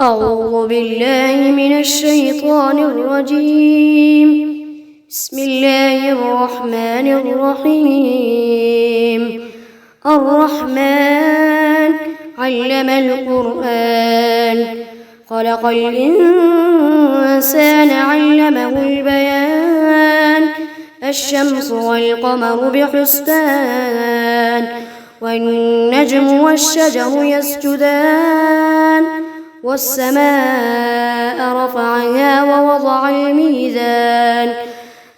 أعوذ بالله من الشيطان الرجيم. بسم الله الرحمن الرحيم. الرحمن علم القرآن، خلق الإنسان علمه البيان. الشمس والقمر بحسبان، والنجم والشجر يسجدان. والسماء رفعها ووضع الميزان،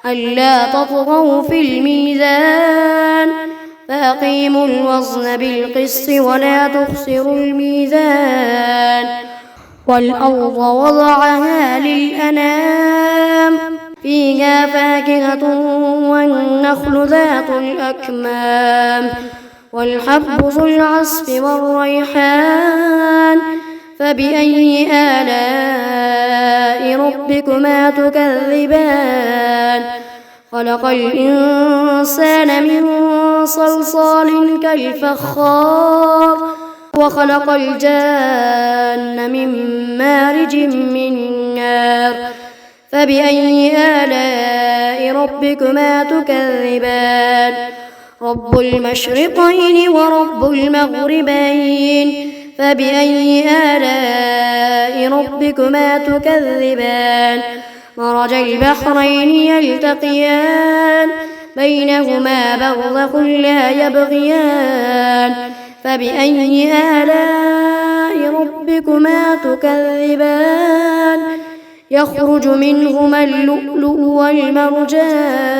ألا تطغوا في الميزان، فأقيموا الوزن بالقسط ولا تخسروا الميزان. والأرض وضعها للأنام، فيها فاكهة والنخل ذات الأكمام، والحب ذو العصف والريحان. فبأي آلاء ربكما تكذبان؟ خلق الإنسان من صلصال كالفخار، وخلق الجان من مارج من نار. فبأي آلاء ربكما تكذبان؟ رب المشرقين ورب المغربين. فبأي آلاء ربكما تكذبان؟ مرج البحرين يلتقيان، بينهما برزخ لا يبغيان. فبأي آلاء ربكما تكذبان؟ يخرج منهما اللؤلؤ والمرجان.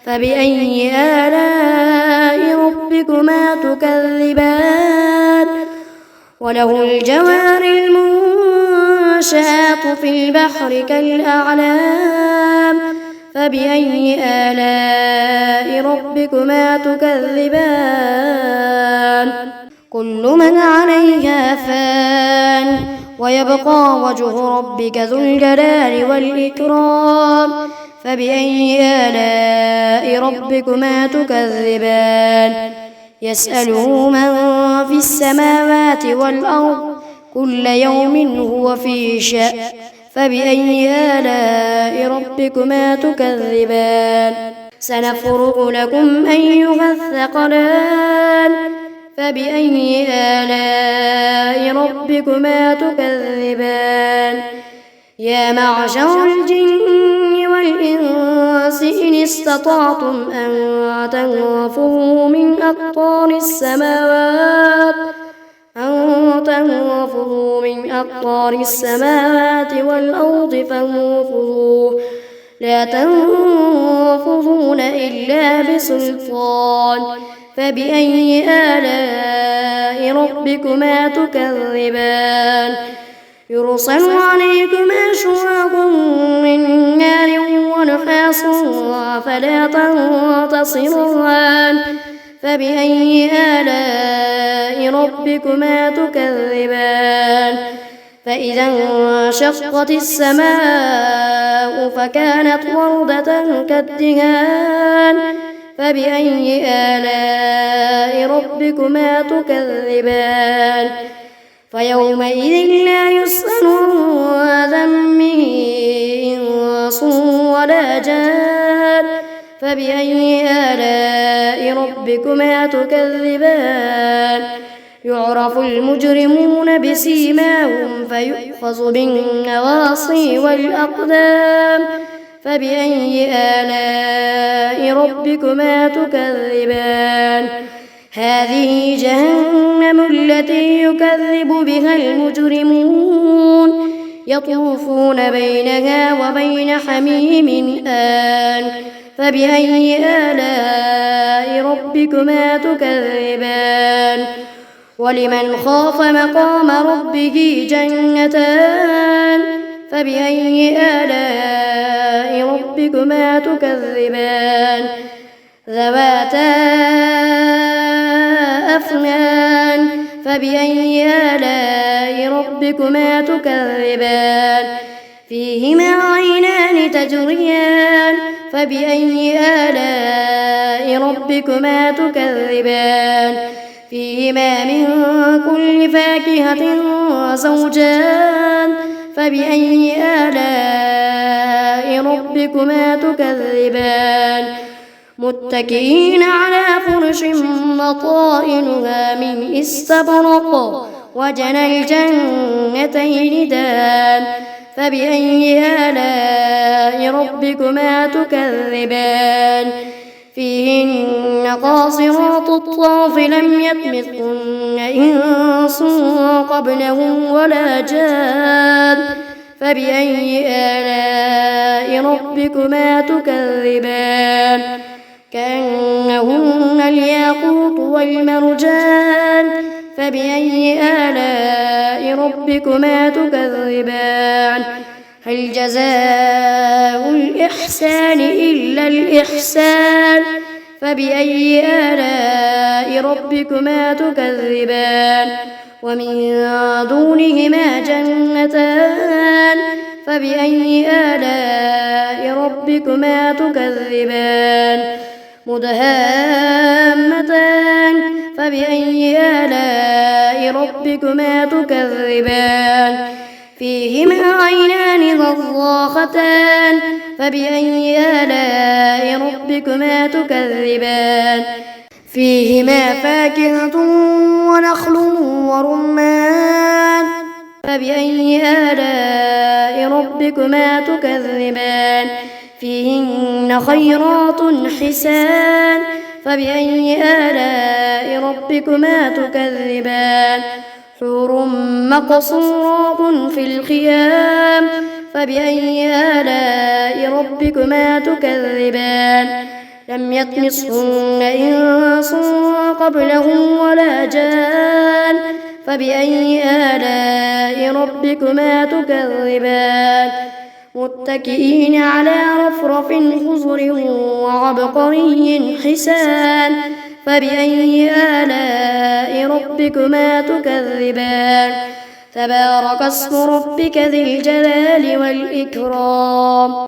فبأي آلاء ربكما تكذبان؟ وله الجوار المنشآت في البحر كالأعلام. فبأي آلاء ربكما تكذبان؟ كل من عليها فان، ويبقى وجه ربك ذو الجلال والإكرام. فبأي آلاء ربكما تكذبان؟ يسأله من في السماوات والأرض، كل يوم هو في شأن. فبأي آلاء ربكما تكذبان؟ سنفرغ لكم أيها الثقلان. فبأي آلاء ربكما تكذبان؟ يا معشر الجن والإنس إن استطعتم أن تنفذوا من أقطار السماوات والأرض فانفذوا، لا تنفذون إلا بسلطان. فبأي آلاء ربكما تكذبان؟ يرسل عليكما شواظ من نار ونحاس فلا تنتصران. فبأي آلاء ربكما تكذبان؟ فإذا انشقت السماء فكانت وردة كالدهان. فبأي آلاء ربكما تكذبان؟ فيومئذ لا يسأل عن ذنبه إنس ولا جان. فبأي آلاء ربكما تكذبان؟ يعرف المجرمون بسيماهم فيؤخذ بالنواصي والأقدام. فبأي آلاء ربكما تكذبان؟ هذه جهنم التي يكذب بها المجرمون، يطوفون بينها وبين حميم آن. فبأي آلاء ربكما تكذبان؟ ولمن خاف مقام ربه جنتان. فبأي آلاء ربكما تكذبان؟ ذواتا أفنان. فبأي آلاء ربكما تكذبان؟ فيهما عينان تجريان. فبأي آلاء ربكما تكذبان؟ فيهما من كل فاكهة زوجان فبأي آلاء ربكما تكذبان متكئين على فرش بطائنها من استبرق وجنى الجنتين دان فبأي آلاء ربكما تكذبان فيهن قاصرات الطرف لم يطمثهن إنس قبلهم ولا جان فبأي آلاء ربكما تكذبان كأنهن الياقوت والمرجان فبأي آلاء ربكما تكذبان هل جزاء الإحسان إلا الإحسان فبأي آلاء ربكما تكذبان ومن دونهما جنتان فبأي آلاء ربكما تكذبان مدهامتان فبأي آلاء ربكما تكذبان فيهما عينان نضاختان فبأي آلاء ربكما تكذبان فيهما فاكهة ونخل ورمان فبأي آلاء ربكما تكذبان فيهن خيرات حسان فبأي آلاء ربكما تكذبان حور مقصورات في الخيام فبأي آلاء ربكما تكذبان لم يطمثهن إنس قبلهم ولا جان فبأي آلاء ربكما تكذبان متكئين على رفرف خضر وعبقري حسان فبأي آلاء ربكما تكذبان تبارك اسم ربك ذي الجلال والإكرام.